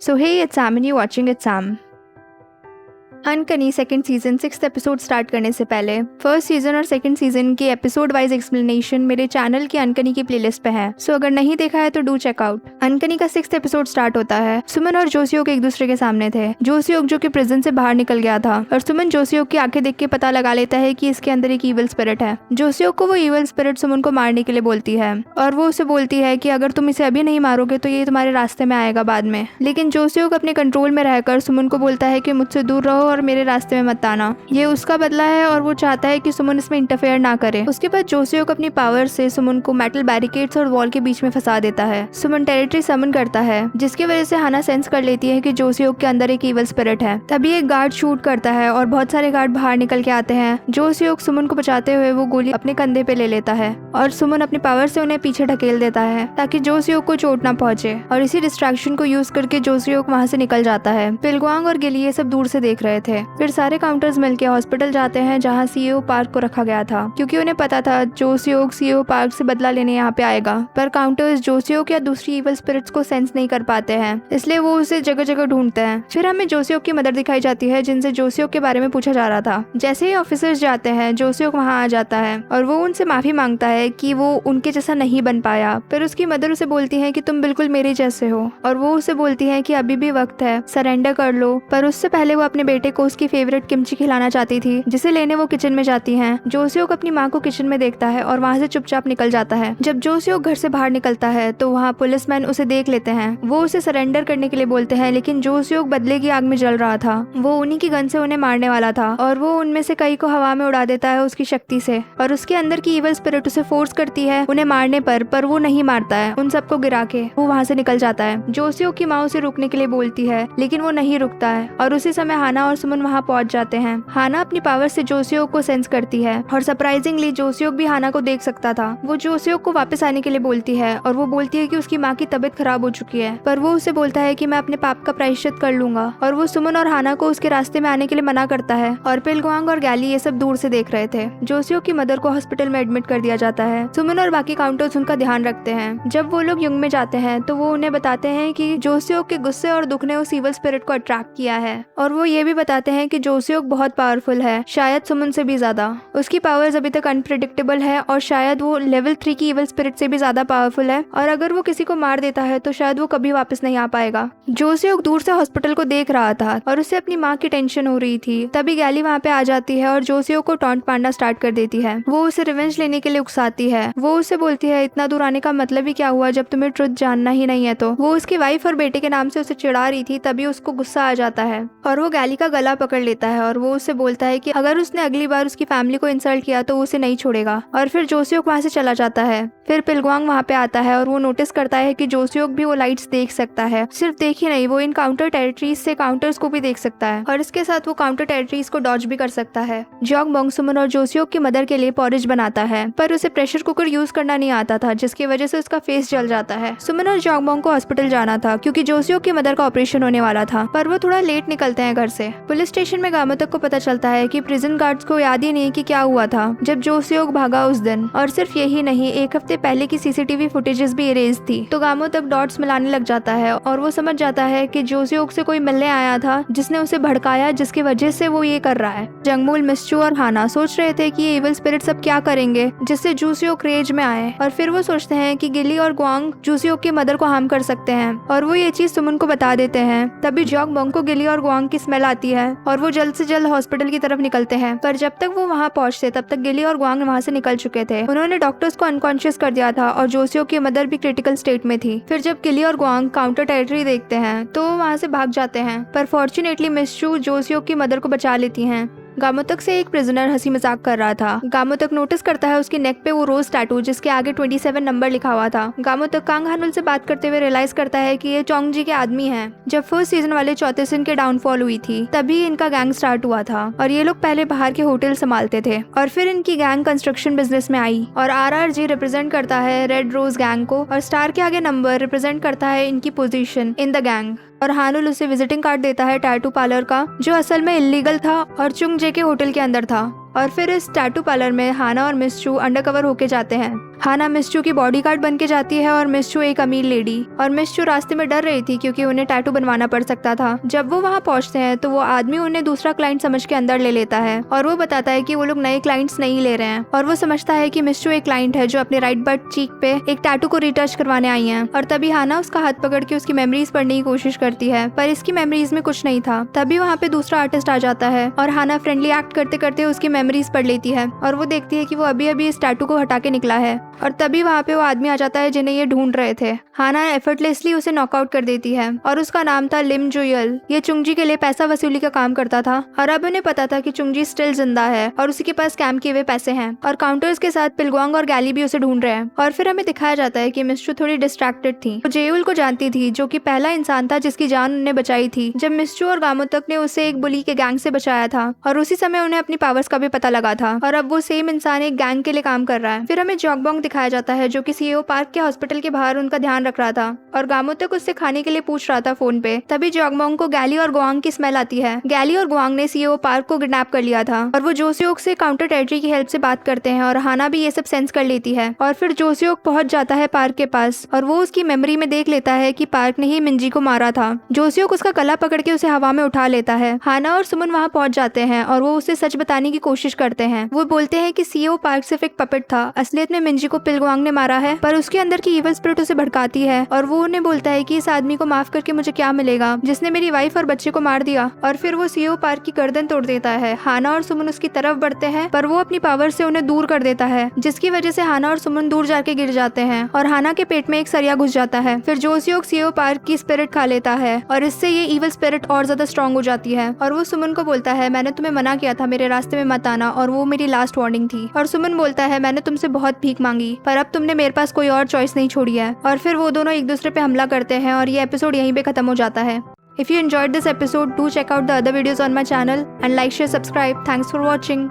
So hey, it's Sam and you're watching It's Sam. Uncanny second season 6th episode start करने से पहले first season और second season के episode wise explanation मेरे channel की uncanny की प्लेलिस्ट पे है। सो अगर नहीं देखा है तो डू चेक आउट। अनकनी का 6th एपिसोड स्टार्ट होता है। सुमन और जोसियोक एक दूसरे के सामने थे। जोसियोक जो कि प्रिजन से बाहर निकल गया था और सुमन जोसियोक की आंखें देख के पता लगा लेता है कि इसके अंदर एक ईविल स्पिरिट है। जोसियोक को वो ईविल स्पिरिट सुमन को मारने के लिए बोलती है और वो उसे बोलती है कि अगर तुम इसे अभी नहीं मारोगे तो ये तुम्हारे रास्ते में आएगा बाद में। लेकिन जोसियोक अपने कंट्रोल में रहकर सुमन को बोलता है कि मुझसे दूर रहो और मेरे रास्ते में मत आना। ये उसका बदला है और वो चाहता है कि सुमन इसमें इंटरफेयर ना करे। उसके बाद जोसियोक अपनी पावर से सुमन को मेटल बैरिकेड्स और वॉल के बीच में फंसा देता है। सुमन टेरिटरी समन करता है जिसकी वजह से हाना सेंस कर लेती है कि जोसियोक के अंदर एक ईवल स्पिरिट है। तभी एक गार्ड शूट करता है और बहुत सारे गार्ड बाहर निकल के आते हैं। जोसियोक सुमन को बचाते हुए वो गोली अपने कंधे पे ले लेता है और सुमन अपनी पावर से उन्हें पीछे ढकेल देता है ताकि जोसियोक को चोट ना पहुंचे और इसी डिस्ट्रैक्शन को यूज करके जोसियोक वहाँ से निकल जाता है। पिलग्वांग और गिली ये सब दूर से देख रहे थे। फिर सारे काउंटर्स मिलकर हॉस्पिटल जाते हैं जहां सीईओ पार्क को रखा गया था क्योंकि उन्हें पता था जोसियोक सीईओ पार्क से बदला लेने यहाँ पे आएगा। पर काउंटर्स जोसियोक या दूसरी इवल स्पिरिट्स को सेंस नहीं कर पाते हैं, इसलिए वो उसे जगह जगह ढूंढते हैं। फिर हमें जोसियोक की मदर दिखाई जाती है जिनसे जोसियोक के बारे में पूछा जा रहा था। जैसे ही ऑफिसर्स जाते हैं जोसियोक वहाँ आ जाता है और वो उनसे माफी मांगता है कि वो उनके जैसा नहीं बन पाया। फिर उसकी मदर उसे बोलती है कि तुम बिल्कुल मेरे जैसे हो और वो उसे बोलती है कि अभी भी वक्त है, सरेंडर कर लो। पर उससे पहले वो अपने बेटे को उसकी फेवरेट किमची खिलाना चाहती थी जिसे लेने वो किचन में जाती हैं। जोसियोक अपनी माँ को किचन में देखता है और वहाँ से चुपचाप निकल जाता है। जब जोसियोक घर से बाहर निकलता है तो वहाँ पुलिसमैन उसे देख लेते हैं। वो उसे सरेंडर करने के लिए बोलते हैं लेकिन जोसियोक बदले की आग में जल रहा था। वो उन्हीं की गन से उन्हें मारने वाला था और वो उनमें से कई को हवा में उड़ा देता है उसकी शक्ति से और उसके अंदर की ईवल स्पिरिट उसे फोर्स करती है उन्हें मारने पर वो नहीं मारता है। उन सबको गिरा के वो वहाँ से निकल जाता है। जोसियोक की माँ उसे रुकने के लिए बोलती है लेकिन वो नहीं रुकता है और उसी समय हाना और सुमन वहाँ पहुँच जाते हैं। हाना अपनी पावर से जोसियोक को सेंस करती है और सरप्राइजिंगली जोसियोक भी हाना को देख सकता था। वो जोसियोक को वापस आने के लिए बोलती है और वो बोलती है कि उसकी माँ की तबीयत खराब हो चुकी है। पर वो उसे बोलता है कि मैं अपने पाप का प्रायश्चित कर लूंगा और वो सुमन और हाना को उसके रास्ते में आने के लिए मना करता है। और पिलग्वांग और गैली ये सब दूर से देख रहे थे। जोसियोक की मदर को हॉस्पिटल में एडमिट कर दिया जाता है। सुमन और बाकी काउंटर्स उनका ध्यान रखते हैं। जब वो लोग युंग में जाते हैं तो वो उन्हें बताते हैं कि जोसियोक के गुस्से और दुख ने उस ईवल स्पिरिट को अट्रैक्ट किया है और वो ये भी बताते हैं कि जोसियोक बहुत पावरफुल है, शायद सुमन से भी ज्यादा। उसकी पावर्स अभी तक अनप्रेडिक्टेबल है और शायद वो लेवल 3 की इवल स्पिरिट से भी ज्यादा पावरफुल है और अगर वो किसी को मार देता है तो शायद वो कभी वापस नहीं आ पाएगा। जोसियोक दूर से हॉस्पिटल को देख रहा था और उसे अपनी माँ की टेंशन हो रही थी। तभी गैली वहाँ पे आ जाती है और जोसियोक को टॉन्ट मारना स्टार्ट कर देती है। वो उसे रिवेंज लेने के लिए उकसाती है। वो उसे बोलती है इतना दूर आने का मतलब ही क्या हुआ जब तुम्हें ट्रुथ जानना ही नहीं है। तो वो उसकी वाइफ और बेटे के नाम से उसे चिढ़ा रही थी। तभी उसको गुस्सा आ जाता है और वो गैली का गला पकड़ लेता है और वो उससे बोलता है कि अगर उसने अगली बार उसकी फैमिली को इंसल्ट किया तो उसे नहीं छोड़ेगा। और फिर जोसियोक वहाँ से चला जाता है। फिर पिलग्वांग वहाँ पे आता है और वो नोटिस करता है कि जोसियोक भी वो लाइट्स देख सकता है। सिर्फ देख ही नहीं, वो इन काउंटर टेरिटरीज से काउंटर्स को भी देख सकता है और इसके साथ वो काउंटर टेरिटरीज को डॉज भी कर सकता है। जॉगबोंग सुमन और जोसियोक की मदर के लिए पॉरेज बनाता है पर उसे प्रेशर कुकर यूज करना नहीं आता था जिसकी वजह से उसका फेस जल जाता है। सुमन और जॉगबोंग को हॉस्पिटल जाना था क्योंकि जोसियोक की मदर का ऑपरेशन होने वाला था पर वो थोड़ा लेट निकलते हैं घर से। पुलिस स्टेशन में गामोतक को पता चलता है कि प्रिजन गार्ड्स को याद ही नहीं कि क्या हुआ था जब जोसियोक भागा उस दिन। और सिर्फ यही नहीं, एक हफ्ते पहले की सीसीटीवी फुटेजेस भी इरेज थी। तो गामोतक डॉट्स मिलाने लग जाता है और वो समझ जाता है कि जोसियोक से कोई मिलने आया था जिसने उसे भड़काया जिसकी वजह से वो ये कर रहा है। जंगमूल, मिस्चू और हाना सोच रहे थे कि ये इविल स्पिरिट सब क्या करेंगे जिससे जोसियोक रेज में आए और फिर वो सोचते हैं कि गिली और ग्वांग जोसियोक की मदर को हार्म कर सकते हैं और वो ये चीज सुमन को बता देते हैं। तभी जॉगबोंग को गिली और ग्वांग की स्मेल आती है और वो जल्द से जल्द हॉस्पिटल की तरफ निकलते हैं। पर जब तक वो वहाँ पहुँचते तब तक गिली और ग्वांग वहाँ से निकल चुके थे। उन्होंने डॉक्टर्स को अनकॉन्शियस कर दिया था और जोसियोक की मदर भी क्रिटिकल स्टेट में थी। फिर जब गिली और ग्वांग काउंटर टेरिटरी देखते हैं तो वो वहाँ से भाग जाते हैं पर फॉर्चुनेटली मिस्चू जोसियोक की मदर को बचा लेती हैं। गामोतक से एक प्रिजनर हंसी मजाक कर रहा था। गामोतक नोटिस करता है उसकी नेक पे वो रोज टैटू जिसके आगे 27 नंबर लिखा हुआ था। गामोतक कांग हानुल से बात करते हुए रियलाइज करता है कि ये चोंगजी के आदमी हैं। जब फर्स्ट सीजन वाले चौथे सीजन के डाउनफॉल हुई थी तभी इनका गैंग स्टार्ट हुआ था और ये लोग पहले बाहर के होटल संभालते थे और फिर इनकी गैंग कंस्ट्रक्शन बिजनेस में आई और RRG रिप्रेजेंट करता है रेड रोज गैंग को और स्टार के आगे नंबर रिप्रेजेंट करता है इनकी पोजीशन इन द गैंग। और हानुल उसे विजिटिंग कार्ड देता है टैटू पार्लर का जो असल में इलीगल था और चुंगजे के होटल के अंदर था। और फिर इस टैटू पार्लर में हाना और मिस्चू अंडरकवर होके जाते हैं हाना मिस्चू की बॉडीगार्ड बन के जाती है और मिस्चू एक अमीर लेडी, और मिस्चू रास्ते में डर रही थी क्योंकि उन्हें टैटू बनवाना पड़ सकता था। जब वो वहाँ पहुँचते हैं तो वो आदमी उन्हें दूसरा क्लाइंट समझ के अंदर ले लेता है और वो बताता है कि वो लोग नए क्लाइंट्स नहीं ले रहे हैं, और वो समझता है कि मिस्चू एक क्लाइंट है जो अपने राइट बट चीक पे एक टैटू को रिटच करवाने आई है। और तभी हाना उसका हाथ पकड़ के उसकी मेमोरीज पढ़ने की कोशिश करती है, पर इसकी मेमोरीज में कुछ नहीं था। तभी वहाँ पे दूसरा आर्टिस्ट आ जाता है और हाना फ्रेंडली एक्ट करते करते उसकी मेमोरीज पढ़ लेती है और वो देखती है कि वो अभी अभी इस टैटू को हटा के निकला है। और तभी वहाँ पे वो आदमी आ जाता है जिन्हें ये ढूंढ रहे थे। हाना एफर्टलेसली उसे नॉकआउट कर देती है और उसका नाम था लिम जुयल। ये चुंगजी के लिए पैसा वसूली का काम करता था और अब उन्हें पता था कि चुंगजी स्टिल जिंदा है और उसी के पास स्कैम किए हुए पैसे हैं, और काउंटर्स के साथ पिलगोंग और गैली भी उसे ढूंढ रहे हैं। और फिर हमें दिखाया जाता है कि मिस्चू थोड़ी डिस्ट्रैक्टेड थी। वो जेयुल को जानती थी जो कि पहला इंसान था जिसकी जान उन्हें बचाई थी जब मिस्चू और गामोतक ने उसे एक बुली के गैंग से बचाया था, और उसी समय उन्हें अपनी पावर्स का भी पता लगा था और अब वो सेम इंसान एक गैंग के लिए काम कर रहा है। फिर हमें जॉगबोंग दिखाया जाता है जो कि सीईओ पार्क के हॉस्पिटल के बाहर उनका ध्यान रख रहा था और गामोतक उससे खाने के लिए पूछ रहा था फोन पे। तभी जॉगबोंग को गैली और गुआंग की स्मेल आती है। गैली और गुआंग ने सीईओ पार्क को किडनैप कर लिया था और वो जोसियोक से काउंटर टेरिटरी की हेल्प से बात करते हैं और हाना भी ये सब सेंस कर लेती है। और फिर जोसियोक पहुंच जाता है पार्क के पास और वो उसकी मेमोरी में देख लेता है कि पार्क ने ही मिंजी को मारा था। जोसियोक उसका गला पकड़ के उसे हवा में उठा लेता है। हाना और सुमन वहाँ पहुंच जाते हैं और वो उसे सच बताने की कोशिश करते हैं। वो बोलते हैं कि सीईओ पार्क सिर्फ एक पपेट था, असलियत में मिंजी को पिलगुआंग ने मारा है, पर उसके अंदर की इविल स्पिरिट उसे भड़काती है और वो उन्हें बोलता है कि इस आदमी को माफ करके मुझे क्या मिलेगा जिसने मेरी वाइफ और बच्चे को मार दिया। और फिर वो सीईओ पार्क की गर्दन तोड़ देता है। हाना और सुमन उसकी तरफ बढ़ते हैं पर वो अपनी पावर से उन्हें दूर कर देता है, जिसकी वजह से हाना और सुमन दूर जाके गिर जाते हैं और हाना के पेट में एक सरिया घुस जाता है। फिर जोसियोक सीईओ पार्क की स्पिरिट खा लेता है और इससे ये इविल स्पिरिट और ज्यादा स्ट्रॉन्ग हो जाती है और वो सुमन को बोलता है मैंने तुम्हें मना किया था मेरे रास्ते में मत आना और वो मेरी लास्ट वार्निंग थी। और सुमन बोलता है मैंने तुमसे बहुत भीख मांगी पर अब तुमने मेरे पास कोई और चॉइस नहीं छोड़ी है। और फिर वो दोनों एक दूसरे पे हमला करते हैं और ये एपिसोड यहीं पे खत्म हो जाता है। If you enjoyed this episode, do check out the other videos on my channel and like, share, subscribe. Thanks for watching.